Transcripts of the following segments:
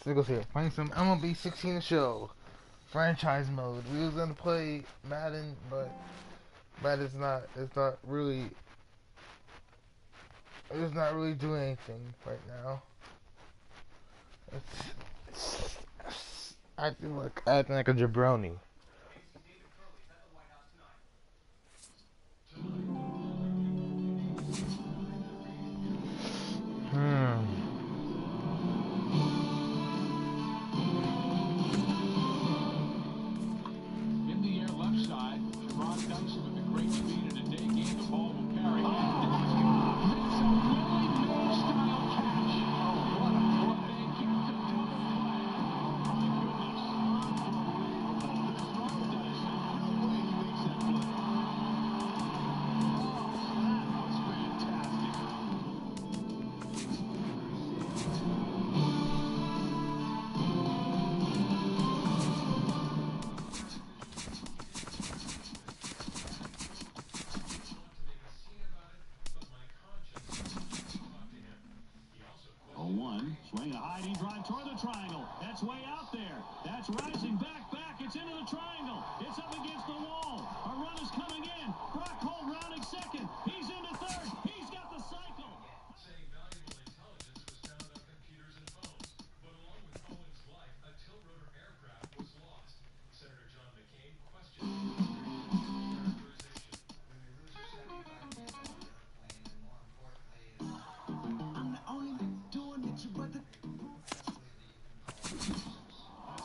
Sickles here, playing some MLB 16 The Show franchise mode. We was gonna play Madden, but Madden's not. It's not really doing anything right now. It's acting like a jabroni. Swing a high deep drive toward the triangle. That's way out there. That's rising back. It's into the triangle. It's up against the wall. A run is coming in. Brock Holt rounding second. He's into third. He's got the cycle. Saying valuable intelligence was found on computers and phones. But along with Owen's life, a tilt-rotor aircraft was lost. Senator John McCain questioned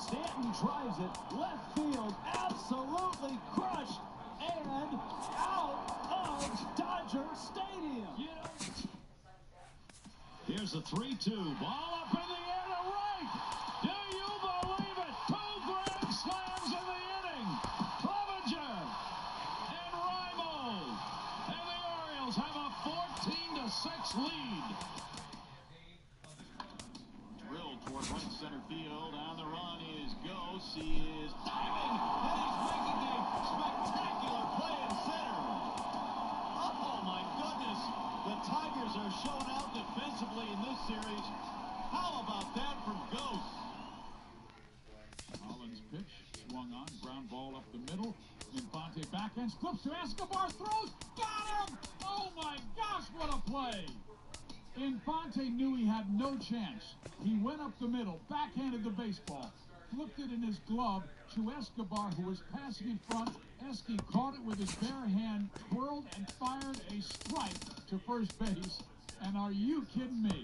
Stanton drives it left field, absolutely crushed, and out of Dodger Stadium. Here's a 3-2 ball up in the air to right. Do you believe it? 2 grand slams in the inning. Clevenger and Raimo, and the Orioles have a 14-6 lead. Drilled toward right center field. On the run is Gose. He is diving, and he's making a spectacular play in center. Oh, my goodness. The Tigers are showing out defensively in this series. How about that from Gose? Collins' pitch swung on. Ground ball up the middle. Infante backhand flips to Escobar. Throws. Got him! Oh, my gosh, what a play. Infante knew he had no chance. He went up the middle, backhanded the baseball, flipped it in his glove to Escobar, who was passing in front. Esky caught it with his bare hand, twirled and fired a strike to first base. And are you kidding me?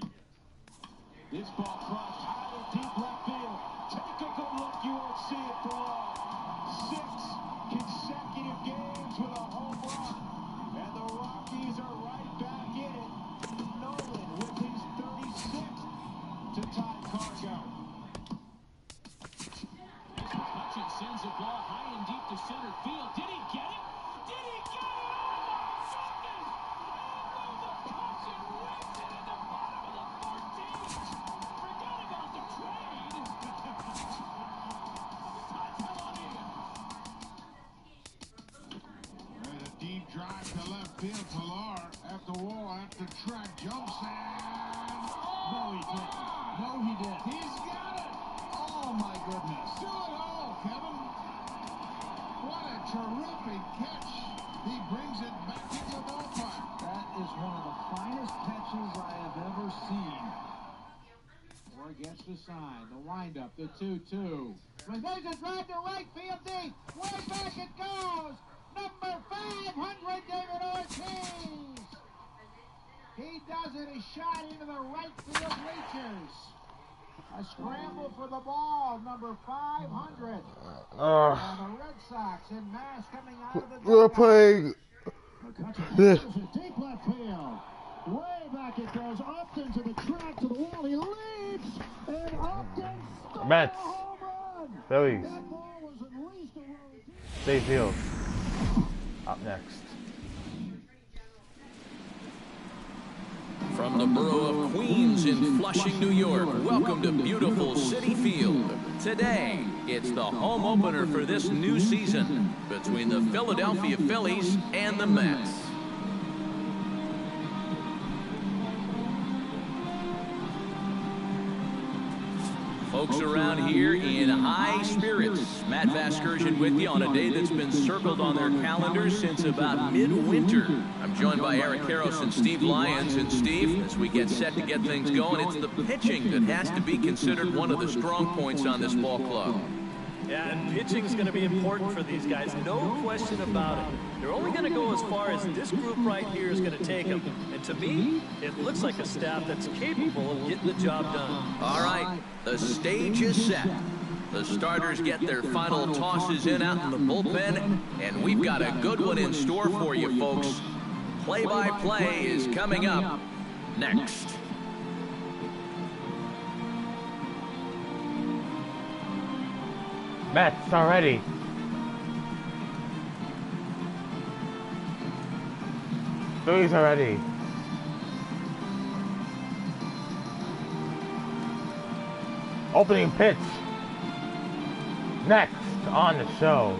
This ball crushed high and deep left field. Take a good look. You won't see it for long. 6 consecutive games with a home run. And the Rockies are right back in it. Nolan with his 36th to tie Cargo. Hutchin sends a ball high and deep to center field. Did he get it? Did he get it? Oh, my goodness! And the Cubs ripped it in the bottom of the 14th. Forgot about the trade. And a deep drive to left field. Pilar at the wall, at the track, jumps and... No, he didn't. No, he didn't. He's got it! Oh, my goodness. Do it all, Kevin. What a terrific catch. He brings it back into the ballpark. That is one of the finest catches I have ever seen. Or against the side, the windup, the 2-2. There's a drive to right field deep. Way back it goes. Number 500, David Ortiz. He does it. He shot into the right field bleachers. A scramble for the ball, number 500. And the Red Sox in mass coming out of the We're playing. Deep left field. Way back it goes. Upton to the track, to the wall. He leaps. And Upton scores Mets. a home run. Phillies. That ball was at least a row. State Field. Up next. From the borough of Queens in Flushing, New York, welcome to beautiful Citi Field. Today, it's the home opener for this new season between the Philadelphia Phillies and the Mets. Folks around here in high spirits. Matt Vasgersian with you on a day that's been circled on their calendars since about midwinter. I'm joined by Eric Karros and Steve Lyons. And Steve, as we get set to get things going, it's the pitching that has to be considered one of the strong points on this ball club. Yeah, and pitching is going to be important for these guys, no question about it. They're only going to go as far as this group right here is going to take them. And to me, it looks like a staff that's capable of getting the job done. All right, the stage is set. The starters get their final tosses in out in the bullpen, and we've got a good one in store for you, folks. Play-by-play is coming up next. Mets already. Phillies already. Opening pitch. Next on the show.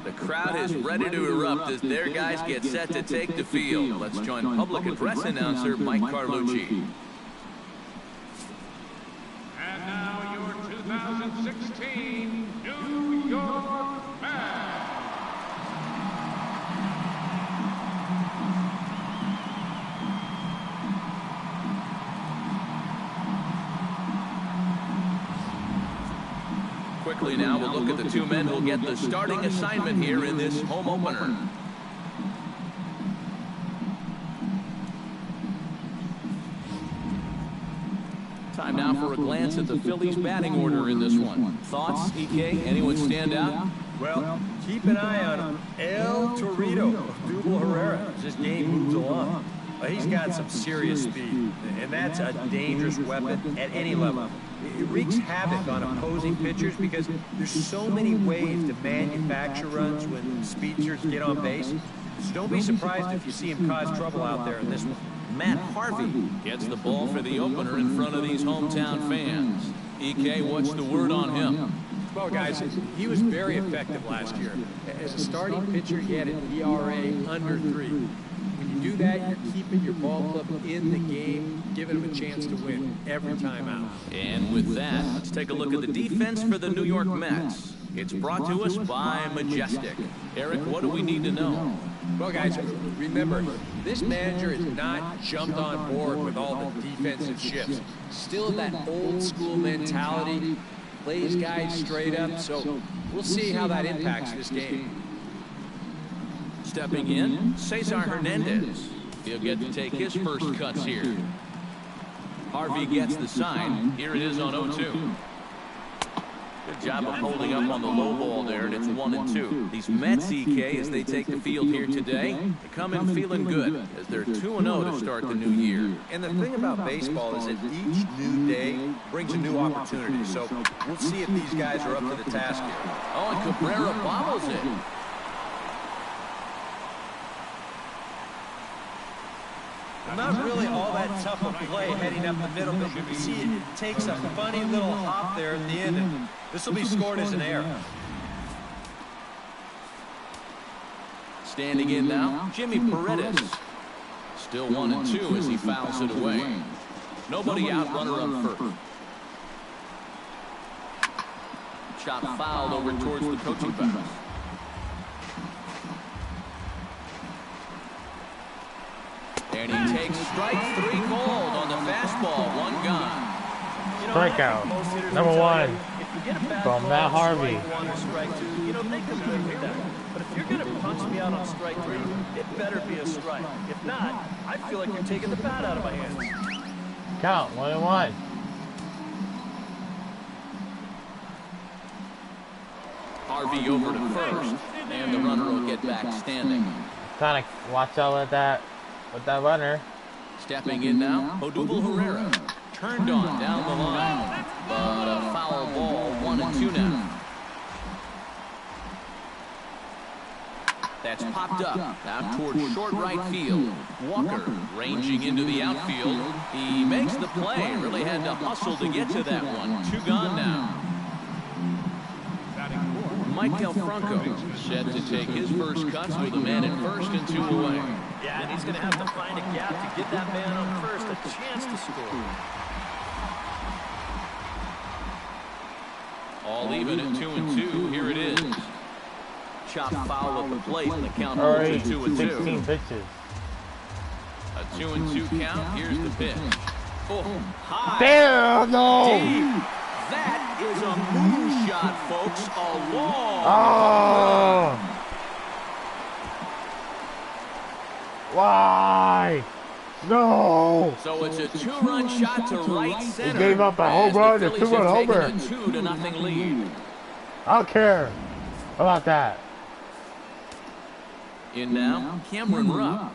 The crowd is ready to erupt as their guys get set to take the field. Let's join public address announcer Mike Carlucci. And now your 2016 New York Mets. Quickly now, we'll look at the two men who'll get the starting assignment here in this home opener. Time now for a glance at the Phillies batting order in this one. Thoughts, EK? Anyone stand out? Well, keep an eye on him. El Torito, Odubel Herrera, as this game moves along. He's got some serious speed, and that's a dangerous weapon at any level. It wreaks havoc on opposing pitchers because there's so many ways to manufacture runs when speedsters get on base. So don't be surprised if you see him cause trouble out there in this one. Matt Harvey gets the ball for the opener in front of these hometown fans. EK, what's the word on him? Well, guys, he was very effective last year. As a starting pitcher, he had an ERA under 3. When you do that, you're keeping your ball club in the game, giving them a chance to win every time out. And with that, let's take a look at the defense for the New York Mets. It's brought to us by Majestic. Eric, what do we need to know? Well, guys, remember, this manager has not jumped on board with all the defensive shifts. Still that old school mentality, plays guys straight up, so we'll see how that impacts this game. Stepping in, Cesar Hernandez. He'll get to take his first cuts here. Harvey gets the sign. Here it is on 0-2. Good job of holding up on the low ball there, and it's 1-2. These Mets, EK, as they take the field here today, they come in feeling good as they're 2-0 to start the new year. And the thing about baseball is that each new day brings a new opportunity. So we'll see if these guys are up to the task here. Oh, and Cabrera bobbles it. Not really all that tough a play heading up the middle, but you can see it takes a funny little hop there at the end, and this will be scored as an error. Standing in now, Jimmy Paredes. Still 1-2 as he fouls it away. Nobody out, runner up first. Shot fouled over towards the coaching box. And he takes strike 3 called on the fastball. 1 gone. Strikeout. Number 1 from Matt Harvey. You know, they can live with that. But if you're going to punch me out on strike 3, it better be a strike. If not, I feel like you're taking the bat out of my hands. Count 1-1. Harvey over to first, and the runner will get back standing. Trying to watch out with that runner. Stepping in now, Odubel Herrera. Turned on down the line, but a foul ball, 1-2 now. That's popped up out towards short right field. Walker ranging into the outfield. He makes the play. Really had to hustle to get to that one. 2 gone now. Michael Franco set to take his first cuts with a man at first and 2 away. Yeah, and he's going to have to find a gap to give that man on first a chance to score. All even at 2-2. Here it is. Chop foul at the plate, and the count All moves right, to 2-2. 16 pitches. A 2-2 count. Here's the pitch. Oh, high. Damn, no! Deep. That is a moonshot, folks. A long. Oh! Why? No! So it's a 2-run shot to right center. He gave up a home run, a 2-run homer. A 2-0 lead. I don't care about that. In now, Cameron Rupp.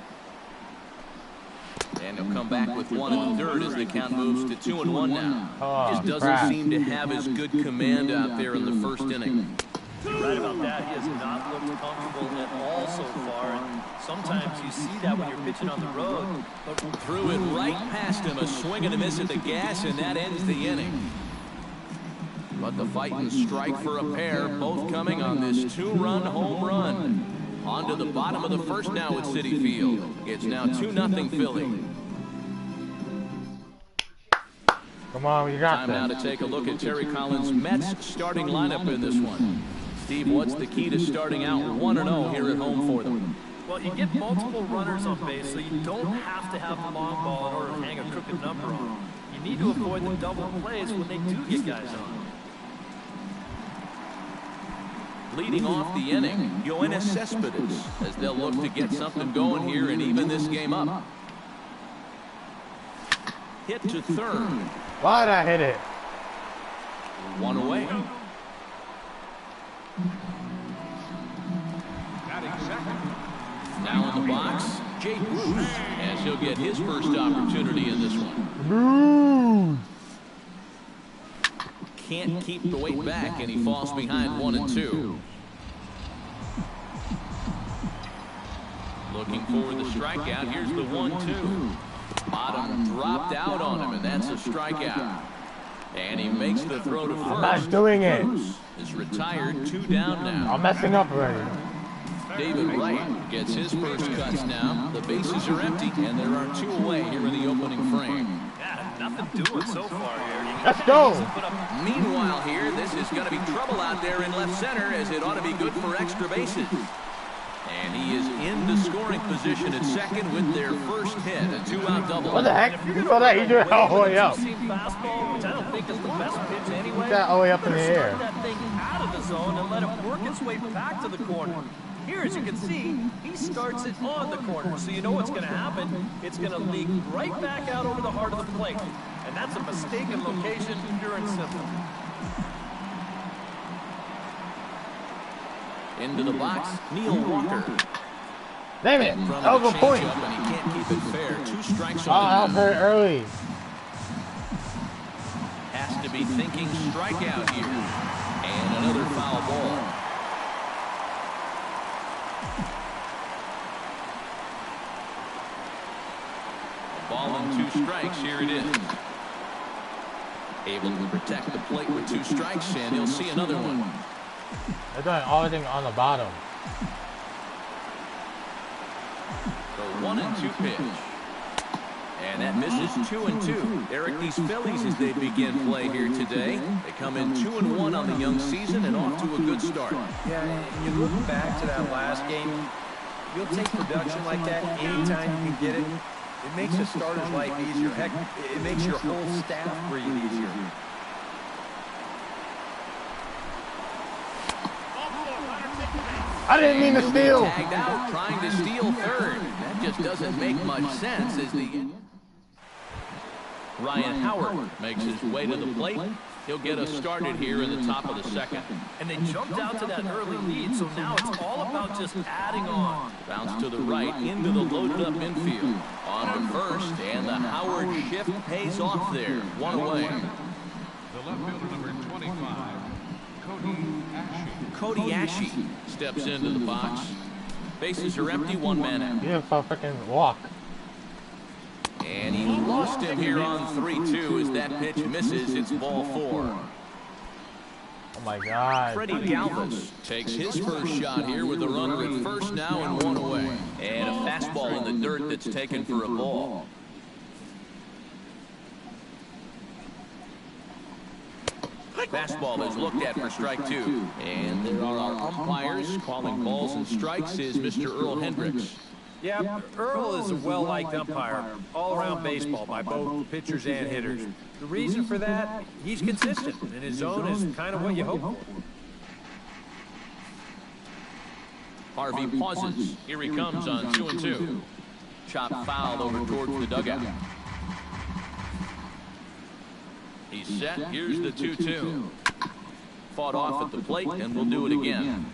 And he'll come back with 1 in the dirt as the count moves to 2-1 now. Oh, Just doesn't crap. seem to have as good command out there in the first inning. You're right about that. He has not looked comfortable at all so far. And sometimes you see that when you're pitching on the road. But Threw it right past him, a swing and a miss at the gas, and that ends the inning. But the fighting strike for a pair, both coming on this 2-run home run. On to the bottom of the first now at Citi Field. It's now 2-0 Philly. Come on, you got Time now to take a look at Terry Collins' Mets starting lineup in this one. Steve, what's the key to starting out 1-0 here at home for them? well, you get multiple runners on base, so you don't have to have the long ball in order to hang a crooked number on. You need to avoid the double plays when they do get guys on. Leading off the inning, Yoenis Cespedes, as they'll look to get something going here and even this game up. Hit to third. Why'd I hit it? One away. Batting second. Now in the box, Jake Bruce, as he'll get his first opportunity in this one. Bruce! Can't keep the weight back, and he falls behind 1-2. Looking for the strikeout. Here's the 1-2. Bottom dropped out on him, and that's a strikeout. And he makes the throw to first. I'm not doing it. Bruce is retired, 2 down now. I'm messing up already. David Wright gets his first cuts now. The bases are empty, and there are 2 away here in the opening frame. Yeah, nothing doing so far here. Let's go. Meanwhile here, this is going to be trouble out there in left center, as it ought to be good for extra bases. And he is in the scoring position at second with their first hit, a 2-out double. What the heck? You saw that? He threw it all the way up. Fastball, which I don't think is the best pitch anyway. He got all the way up in the air. Start that thing out of the zone and let it work its way back to the corner. Here, as you can see, he starts it on the corner, so you know what's going to happen. It's going to leak right back out over the heart of the plate. And that's a mistaken location, pure and simple. Into the box, Neil Walker. Damn it. In front That of was the a point. changeup, and he can't keep it fair. 2 strikes Oh, on I him. hurt early. Has to be thinking strikeout here. And another foul ball. Ball and 2 strikes. Here it is. Able to protect the plate with 2 strikes, and he'll see another one. They're doing everything on the bottom. The 1-2 pitch. And that misses 2-2. Eric, these Phillies, as they begin play here today, they come in 2-1 on the young season and off to a good start. Yeah, and you look back to that last game, you'll take production like that anytime you can get it. It makes a starter's life easier. Heck, it makes your whole staff breathe easier. I didn't mean to steal. Tagged out, trying to steal third. That just doesn't make much sense as the... Ryan Howard makes his way to the plate. He'll get us started here in the top of the second. And they jumped out to that early lead, so now it's all about just adding on. Bounce to the right into the loaded up infield. On to first, and the Howard shift pays off there. 1 away. The left fielder, number 25, Cody Ashe. Cody Ashe steps into the box. Bases are empty, 1 man out. You didn't freaking walk. And he lost him here on 3-2 as that pitch misses. It's ball 4. Oh my God. Freddie Galvis takes his first shot here with a runner at first now and 1 away. And a fastball in the dirt that's taken for a ball. Fastball is looked at for strike 2. And there are our umpires. Calling balls and strikes is Mr. Earl Hendricks. Yeah, Earl is a well-liked umpire all around baseball by both pitchers and hitters. The reason for that, he's consistent, and his zone is kind of what you hope for. Harvey pauses. Here he comes on 2-2. Chop foul over towards the dugout. He's set. Here's the 2-2. Fought off at the plate, and we'll do it again.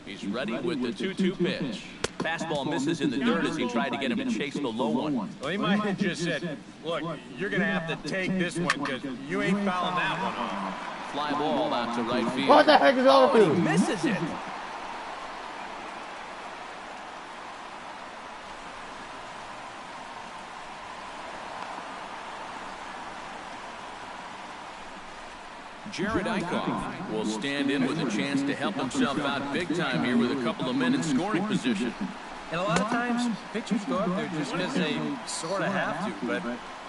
He's ready with the 2-2 pitch. Fastball misses in the dirt as he tried to get him to chase the low one. Well, he might have just said, look, you're going to have to take this one because you ain't fouling that one off. Fly ball out to right field. What the heck is all He this? misses it. Jared Eichhoff will stand in with a chance to help himself out big time here with a couple of men in scoring position. And a lot of times, pitchers go up there just because they sort of have to. But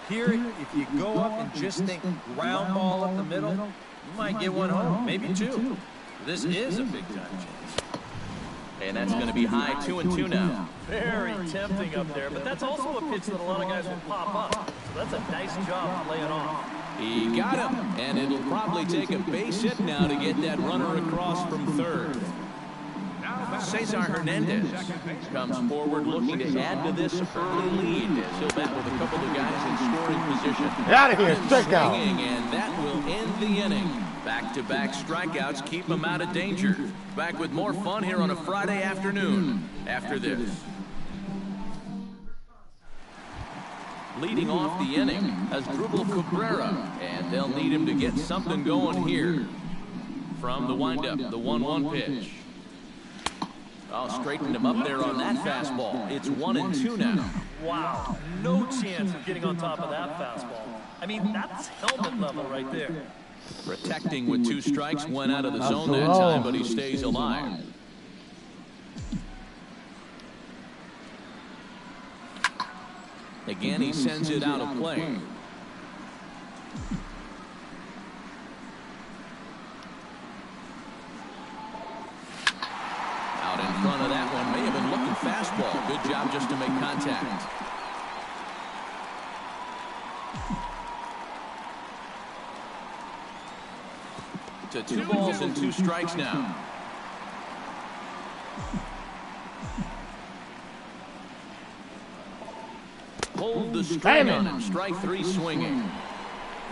here, if you go up and just think ground ball up the middle, you might get one home, maybe two. This is a big-time chance. And that's going to be high 2-2 now. Very tempting up there, but that's also a pitch that a lot of guys will pop up. So that's a nice job of laying off. He got him, and it'll probably take a base hit now to get that runner across from third. Cesar Hernandez comes forward looking to add to this early lead as he'll bat with a couple of guys in scoring position. Get out of here, strike out. And that will end the inning. Back-to-back strikeouts keep him out of danger. Back with more fun here on a Friday afternoon after this. Leading off the inning as Drupal Cabrera, and they'll need him to get something going here. From the windup, the 1-1 pitch. Oh, straightened him up there on that fastball. It's 1-2 now. Wow, no chance of getting on top of that fastball. I mean, that's helmet level right there. Protecting with 2 strikes, went out of the zone that time, but he stays alive. Again, he sends it out of play. Out in front of that one, may have been looking fastball. Good job just to make contact. To 2 balls and 2 strikes now. Hold the string on him. Strike 3 swinging.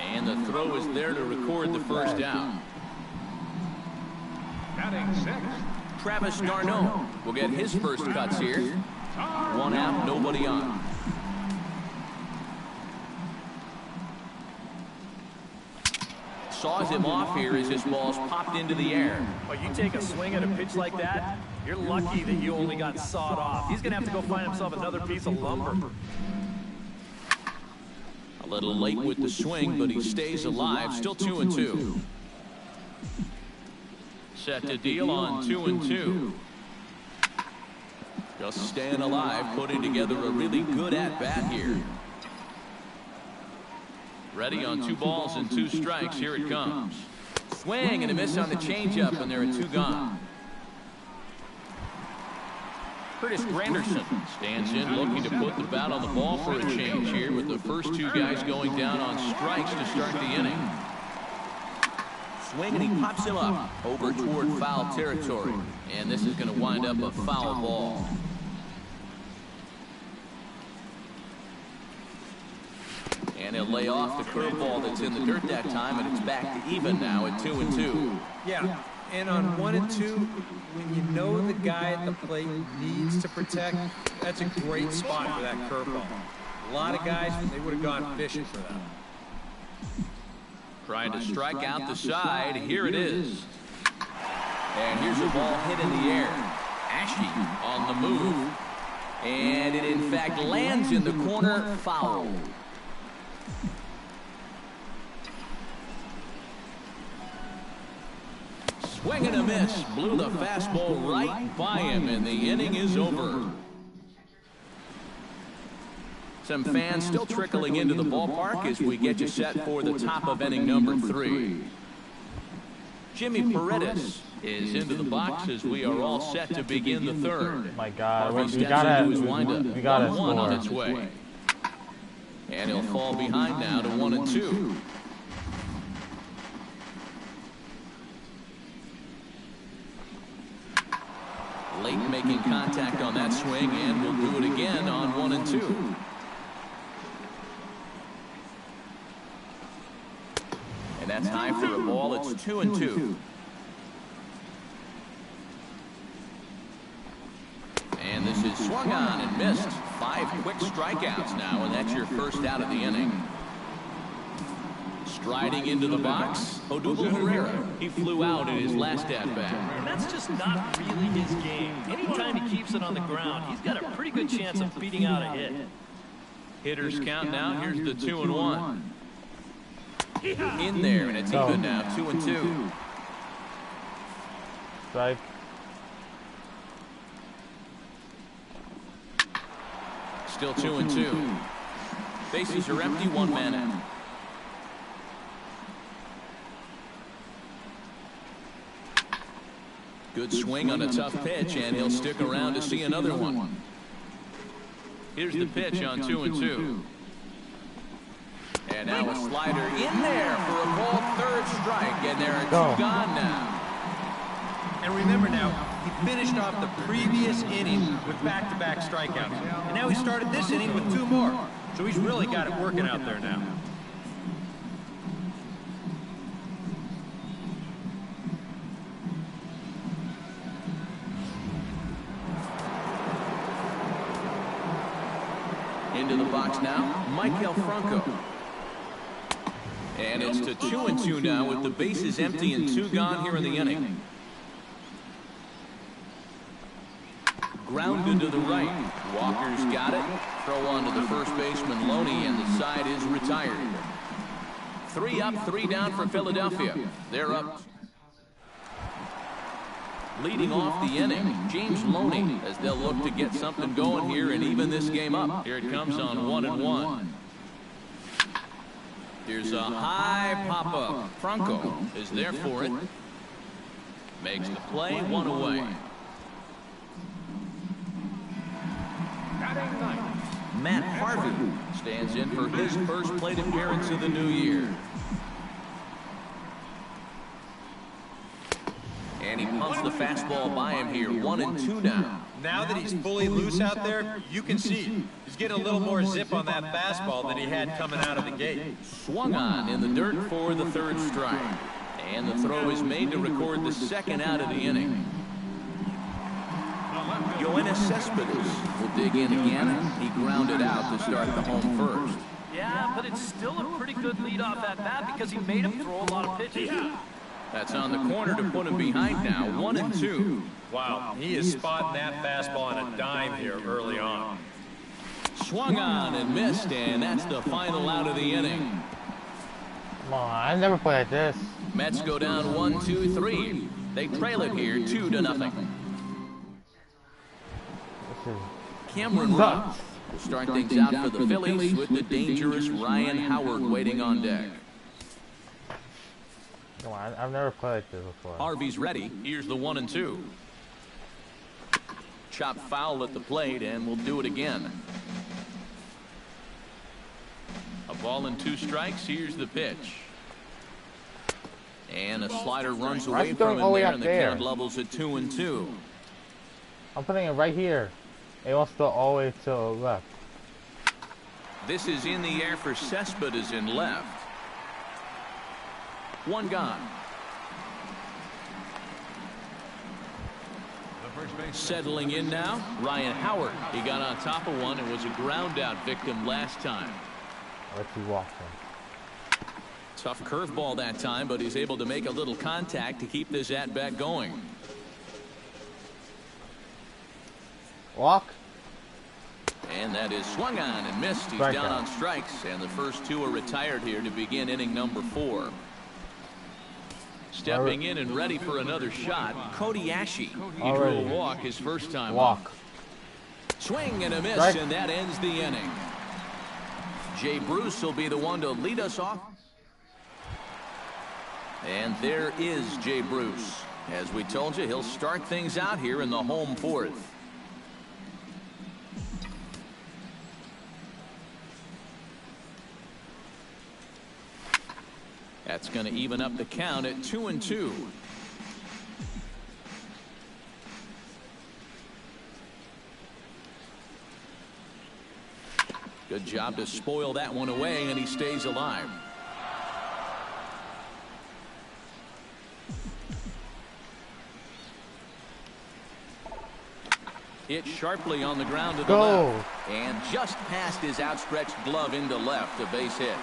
And the throw is there to record the first down. Batting 6. Travis d'Arnaud will get his first cuts here. 1 out, nobody on. Saws him off here as his ball's popped into the air. But you take a swing at a pitch like that, you're lucky that you only got sawed off. He's going to have to go find himself another piece of lumber. A little late with the swing, but he stays alive. Still 2-2. Set to deal on 2-2. Just staying alive, putting together a really good at-bat here. Ready on 2 balls and 2 strikes. Here it comes. Swing and a miss on the changeup, and there are 2 gone. Curtis Granderson stands in looking to put the bat on the ball for a change here with the first 2 guys going down on strikes to start the inning. Swing and he pops him up over toward foul territory. And this is going to wind up a foul ball. And he'll lay off the curveball that's in the dirt that time, and it's back to even now at 2-2. Yeah, and on 1 and 2, when you know the guy at the plate needs to protect, that's a great spot for that curveball. A lot of guys, they would have gone fishing for that. Trying to strike out the side. Here it is. And here's a ball hit in the air. Ashe on the move. And it, in fact, lands in the corner. Foul. Swing and a miss. Blew the fastball right by him, and the inning is over. Some fans still trickling into the ballpark as we get you set for the top of inning number 3. Jimmy Paredes is into the box as we are all set to begin the third. My God, we Steps gotta into his windup. we gotta 1-1 on its score. way. And he'll fall behind now to 1-2. Late making contact on that swing, and we'll do it again on 1-2. And that's high for a ball. It's 2-2. And this is swung on and missed. 5 quick strikeouts now, and that's your first out of the inning. Striding into the box, Odubel Herrera. He flew out in his last at-bat. And that's just not really his game. Anytime he keeps it on the ground, he's got a pretty good chance of beating out a hit. Hitters count now. Here's the 2-1. In there, and it's even now. 2-2. Strike. Still 2-2. Bases are empty. 1 man out. Good swing on a tough pitch, and he'll stick around to see another one. Here's the pitch on 2-2. And now a slider in there for a ball, 3rd strike, and there are 2 gone now. And remember now, he finished off the previous inning with back-to-back strikeouts. And now he started this inning with 2 more. So he's really got it working out there now. Into the box now, Maikel Franco. And it's to 2-2 now with the bases empty and 2 gone here in the inning. Grounded to the right. Walker's got it. Throw on to the first baseman, Loney, and the side is retired. 3 up, 3 down for Philadelphia. They're up. Leading off the inning, James Loney, as they'll look to get something going here and even this game up. Here it comes on 1-1. Here's a high pop-up. Franco is there for it. Makes the play, 1 away. Matt Harvey stands in for his first plate appearance of the new year. And he pumps the fastball by him here. 1-2 now. Now that he's fully loose out there, you can see he's getting a little more zip on that fastball than he had coming out of the gate. Swung on in the dirt for the 3rd strike. And the throw is made to record the 2nd out of the inning. Yoenis Cespedes will dig in again. He grounded out to start the home first. Yeah, but it's still a pretty good leadoff at bat because he made him throw a lot of pitches. That's on the corner to put him behind now. 1-2. Wow, he is spotting that fastball on a dime here early on. Swung on and missed, and that's the final out of the inning. Come on, I never play like this. Mets go down 1-2-3. They trail it here 2-0. Cameron Rupp will start things out for the Phillies with the dangerous Ryan Howard waiting on deck. Come on, I've never played like this before. Harvey's ready. Here's the 1-2. Chop foul at the plate, and we'll do it again. A ball and 2 strikes. Here's the pitch. And a slider runs away from him there, and the count levels at 2-2. I'm putting it right here. It wants to go all the way to the left. This is in the air for Cespedes in left. 1 gone. Settling in now, Ryan Howard. He got on top of one and was a ground out victim last time. Let's see, walk him. Tough curveball that time, but he's able to make a little contact to keep this at-bat going. Walk. And that is swung on and missed. He's down on strikes, and the first 2 are retired here to begin inning number 4. Stepping in and ready for another shot, Cody Ashe. He drew a walk his first time. Walk. Swing and a miss, and that ends the inning. Jay Bruce will be the one to lead us off. And there is Jay Bruce. As we told you, he'll start things out here in the home fourth. That's going to even up the count at 2-2. Good job to spoil that one away, and he stays alive. Hit sharply on the ground to the left. And just past his outstretched glove into left, a base hit.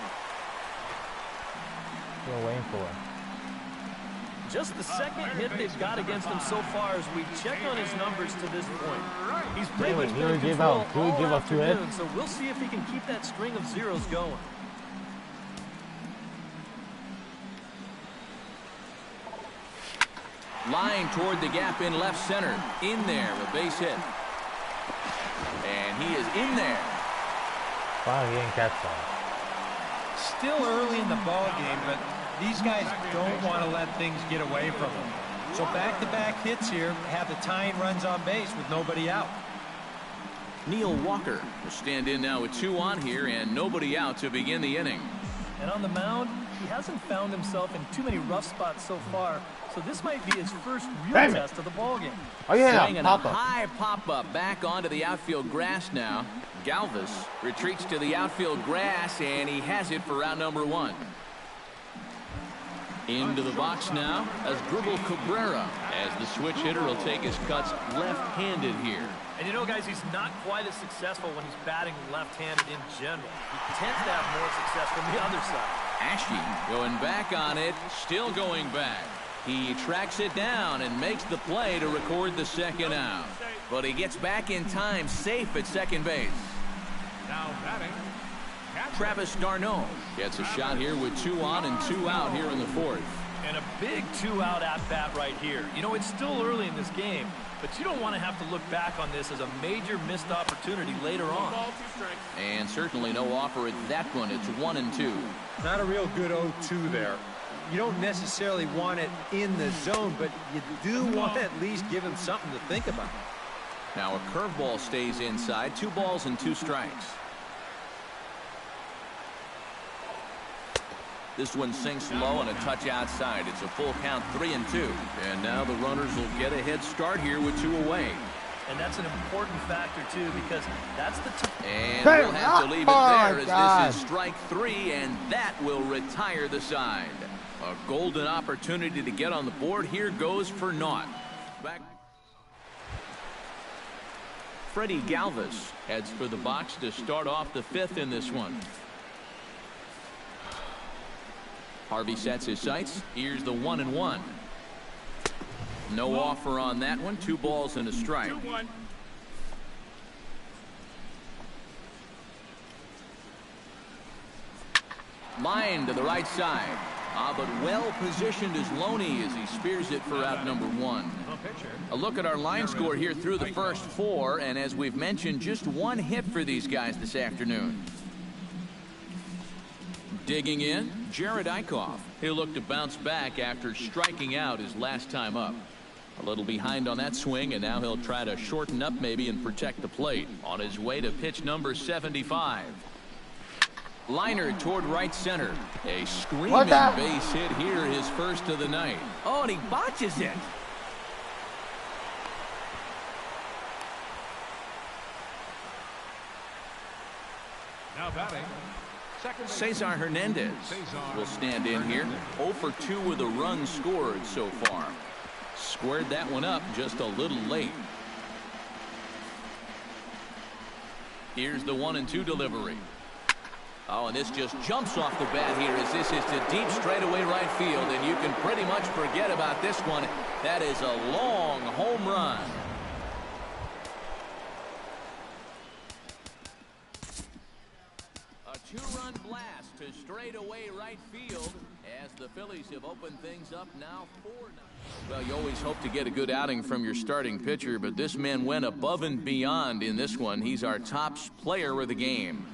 We're waiting for it. Just the second hit they've got against him so far as we check on his numbers to this point. He's played with good control all afternoon, so we'll see if he can keep that string of zeros going. Line toward the gap in left center. In there, a base hit. And he is in there. Wow, he didn't catch that. Still early in the ball game, but these guys don't want to let things get away from them. So back-to-back hits here have the tying runs on base with nobody out. Neil Walker will stand in now with 2 on here and nobody out to begin the inning. And on the mound, he hasn't found himself in too many rough spots so far, so this might be his first real test of the ballgame. Oh yeah, swinging a high pop-up back onto the outfield grass now. Galvis retreats to the outfield grass, and he has it for round number 1. Into the box now as Asdrubal Cabrera, as the switch hitter will take his cuts left-handed here. And you know, guys, he's not quite as successful when he's batting left-handed in general. He tends to have more success from the other side. Ashe going back on it, still going back. He tracks it down and makes the play to record the second out. But he gets back in time, safe at second base. Now batting, Travis d'Arnaud gets a shot here with 2 on and 2 out here in the fourth. And a big 2-out at-bat right here. You know, it's still early in this game, but you don't want to have to look back on this as a major missed opportunity later on. And certainly no offer at that one. It's 1-2. Not a real good 0-2 there. You don't necessarily want it in the zone, but you do want to at least give him something to think about. Now a curveball stays inside. 2 balls and 2 strikes. This one sinks low and a touch outside. It's a full count, 3-2. And now the runners will get a head start here with 2 away. And that's an important factor, too, because that's the... And we'll have to leave it there as this is strike 3, and that will retire the side. A golden opportunity to get on the board. Here goes for naught. Back. Freddie Galvis heads for the box to start off the 5th in this one. Harvey sets his sights. Here's the 1-1. No offer on that one. 2 balls and a strike. 2-1. Line to the right side. But well positioned is Loney as he spears it for out number 1. A look at our line score here through the first 4, and as we've mentioned, just 1 hit for these guys this afternoon. Digging in, Jared Eichhoff. He'll look to bounce back after striking out his last time up. A little behind on that swing, and now he'll try to shorten up maybe and protect the plate. On his way to pitch number 75. Liner toward right center. A screaming base hit here, his first of the night. Oh, and he botches it. Now batting, Cesar Hernandez will stand in here. 0 for 2 with a run scored so far. Squared that one up just a little late. Here's the 1-2 delivery. Oh, and this just jumps off the bat here as this is to deep straightaway right field, and you can pretty much forget about this one. That is a long home run. A 2-run blast to straightaway right field as the Phillies have opened things up now 4-0. Well, you always hope to get a good outing from your starting pitcher, but this man went above and beyond in this one. He's our top player of the game.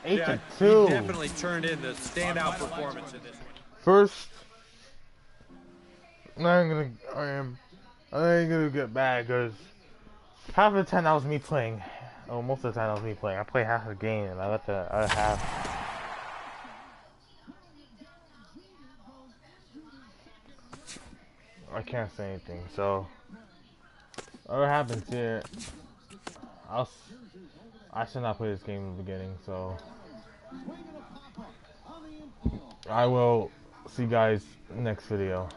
8-2. He definitely turned in the standout performance in this one. First, I ain't gonna get bad because half of the time that was me playing. Oh, most of the time that was me playing. I play half the game and I let the other half. I can't say anything. So, whatever happens here, I should not play this game in the beginning. So, I will see you guys next video.